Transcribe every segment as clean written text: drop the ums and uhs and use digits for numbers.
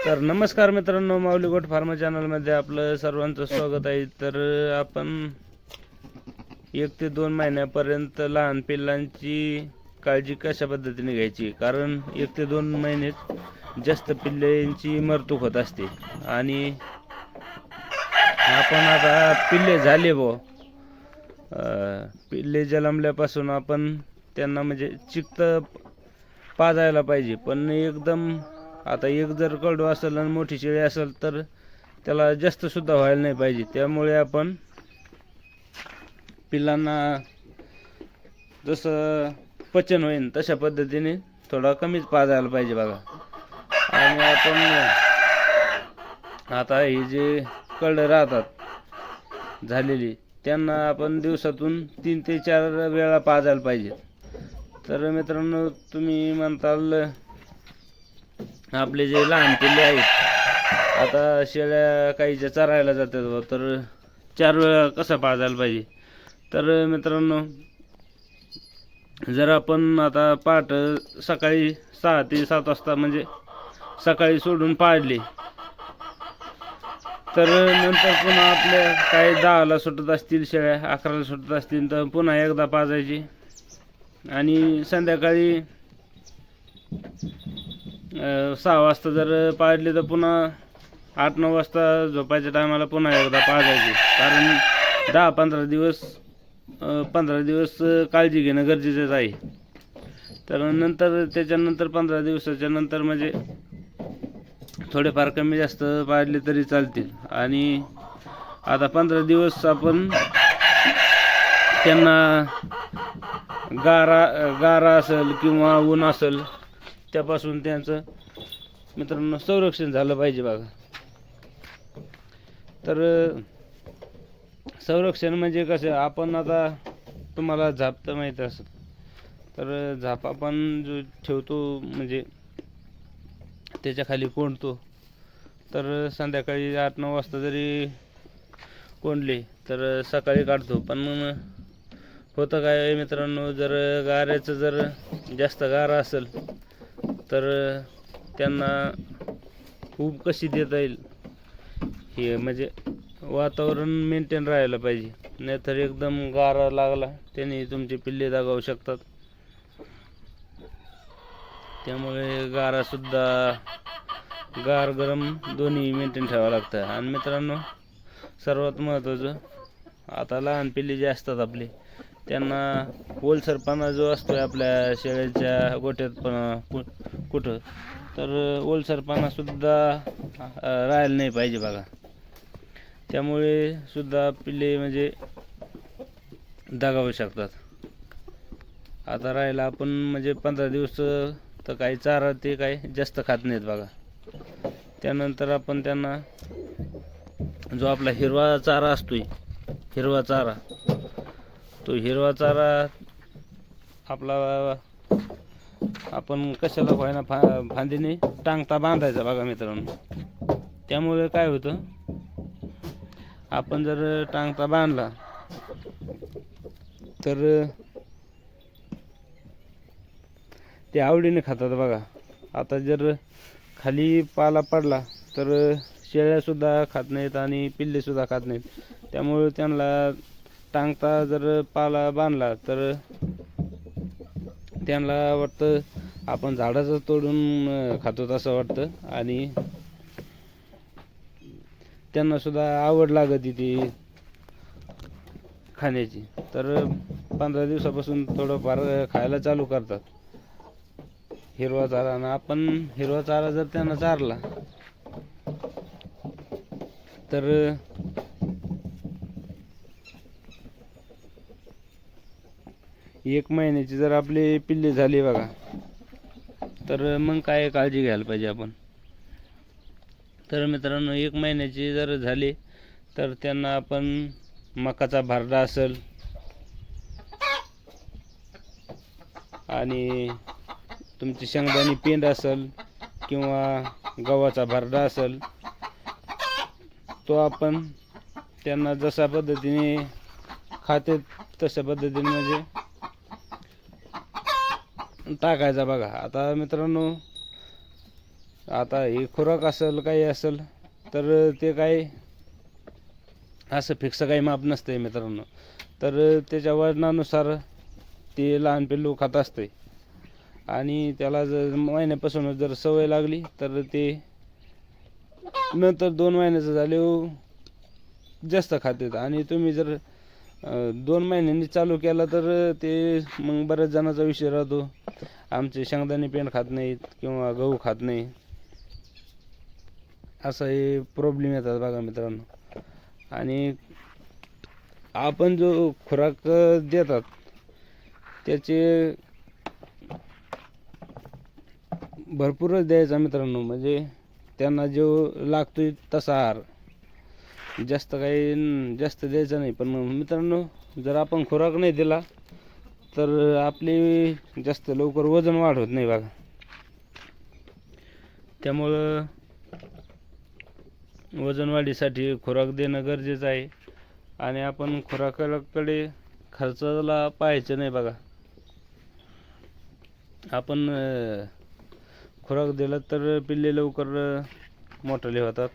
तर नमस्कार मित्रांनो, माऊली गोट फार्मा चॅनलमध्ये आपलं सर्वांचं स्वागत आहे. तर आपण 1 ते 2 महिन्यापर्यंत लहान पिल्लांची काळजी कशा पद्धतीने घ्यायची, कारण 1 ते 2 महिन्यात जास्त पिल्लांची मरतूक होत असते. आणि आपण आता पिल्ले झाले पिल्ले जन्मल्यापासून आपण त्यांना म्हणजे चिकत पाजायला पाहिजे. पण एकदम आता एक जर कडू असेल आणि मोठी शेळी असेल तर त्याला जास्त सुद्धा व्हायला नाही पाहिजे. त्यामुळे आपण पिल्लांना जसं पचन होईल तशा पद्धतीने थोडा कमीच पाजायला पाहिजे बघा. आणि आपण आता हे जे कडं राहतात झालेली, त्यांना आपण दिवसातून 3 ते 4 वेळा पाजायला पाहिजे. तर मित्रांनो, तुम्ही म्हणताल आपले जे लहान पिल्ले आहेत, आता शेळ्या काहीच्या चरायला जातात तर 4 वेळा कसं पाजायला पाहिजे. तर मित्रांनो, जर आपण आता सकाळी 6 ते 7 वाजता म्हणजे सकाळी सोडून पाळले, तर नंतर पुन्हा आपल्या काही 10ला सुटत असतील शेळ्या, 11ला सुटत असतील तर पुन्हा एकदा पाजायची. आणि संध्याकाळी 6 वाजता जर पाळले तर पुन्हा 8-9 वाजता झोपायच्या टायमाला पुन्हा एकदा पाजायची. कारण 10-15 दिवस काळजी घेणं गरजेचंच आहे. तर नंतर त्याच्यानंतर 15 दिवसाच्या नंतर म्हणजे थोडेफार कमी जास्त पाळले तरी चालतील. आणि आता 15 दिवस आपण त्यांना गारा असेल किंवा ऊन असेल त्यापासून त्यांचं मित्रांनो संरक्षण झालं पाहिजे बघा. तर संरक्षण म्हणजे कसं, आपण आता तुम्हाला झाप तर माहीत असेल, तर झाप आपण जो ठेवतो म्हणजे त्याच्या खाली कोंडतो, तर संध्याकाळी 8-9 वाजता जरी कोंडले तर सकाळी काढतो. पण होतं काय मित्रांनो, जर गाऱ्याचं जर जास्त गारा असेल तर त्यांना ऊब कशी देता येईल हे म्हणजे वातावरण मेंटेन राहायला पाहिजे. नाहीतर एकदम गारा लागला त्याने तुमचे पिल्ले दगावू शकतात. त्यामुळे गारासुद्धा गार गरम दोन्ही मेंटेन ठेवावं लागतं. आणि मित्रांनो, सर्वात महत्त्वाचं, आता लहान पिल्ले जे असतात आपले, त्यांना ओलसरपणा जो असतो आपल्या शेळ्यांच्या गोठ्यात कुठं, तर ओलसरपणासुद्धा राहायला नाही पाहिजे बघा. त्यामुळे सुद्धा पिल्ले म्हणजे दगावू शकतात. आता राहिला आपण म्हणजे 15 दिवस तर काही चारा ते काही जास्त खात नाहीत बघा. त्यानंतर आपण त्यांना जो आपला हिरवा चारा असतोय, तो हिरवा चारा आपला आपण कशाला व्हायना फांदीने टांगता बांधायचा बघा मित्रांनो. त्यामुळे काय होतं, आपण जर टांगता बांधला तर ते आवडीने खातात बघा. आता जर खाली पाला पडला तर शेळ्यासुद्धा खात नाहीत आणि पिल्लेसुद्धा खात नाहीत. त्यामुळे त्यांना टांगता जर पाला बांधला तर त्यांना वाटतं आपण झाडाचं तोडून खातो तसं वाटतं. आणि त्यांनासुद्धा आवड लागत ती खाण्याची. तर 15 दिवसापासून थोडंफार खायला चालू करतात हिरवा चारा. आणि आपण हिरवा चारा जर त्यांना चारला तर 1 महिन्याची जर आपले पिल्ले झाले बघा, तर मग काय काळजी घ्यायला पाहिजे आपण. तर मित्रांनो, 1 महिन्याची जर झाले तर त्यांना आपण मकाचा भरडा असेल आणि तुमची शेंगदाणी पेंड असेल किंवा गव्हाचा भरडा असेल, तो आपण त्यांना जशा पद्धतीने खाते तशा पद्धतीने म्हणजे टाकायचा बघा. आता मित्रांनो, आता हे खुराक असेल काही असेल तर ते काय असं फिक्स काही माप नसते मित्रांनो. तर त्याच्या वजनानुसार ते लहान पिल्लू खात असते आणि त्याला जर महिन्यापासून जर सवय लागली तर ते नंतर 2 महिन्याचं झाल्यावर जास्त खातात. आणि तुम्ही जर 2 महिन्यांनी चालू केला तर ते मग बऱ्याच जणांचा विषय राहतो, आमचे शेंगदाणे पेंड खात नाहीत किंवा गहू खात नाही, असा हे प्रॉब्लेम येतात बघा मित्रांनो. आणि आपण जो खुराक देतात त्याचे भरपूरच द्यायचा मित्रांनो, म्हणजे त्यांना जो लागतोय तसा आहार, जास्त द्यायचा नाही. पण मित्रांनो, जर आपण खुराक नाही दिला तर आपली जास्त लवकर वजन वाढत नाही बघा. त्यामुळं वजन वाढीसाठी खुराक देणं गरजेचं आहे. आणि आपण खुराकाकडे खर्चाला पाहायचं नाही बघा. आपण खुराक दिला तर पिल्ले लवकर मोठाले होतात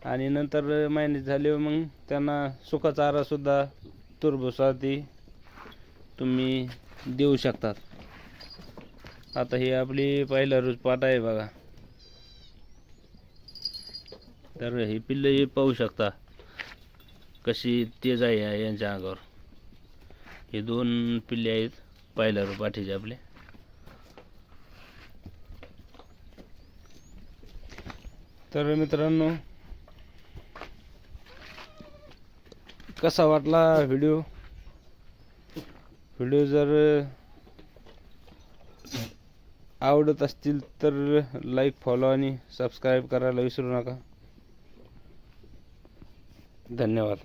आणि नंतर महिने झाले मग त्यांना सुका चारा सुद्धा तुरभुसाती तुम्ही देऊ शकतात. आता ही आपली पहिला रोज पाट आहे बघा. तर ही पिल्ले पाहू शकता कशी तेज आहे यांच्या अंगावर. हे 2 पिल्ले आहेत पहिल्या रोज पाठीचे आपले. तर मित्रांनो, कसा वाटला व्हिडिओ जर आवडत असतील तर लाईक, फॉलो आणि सबस्क्राईब करायला विसरू नका. धन्यवाद.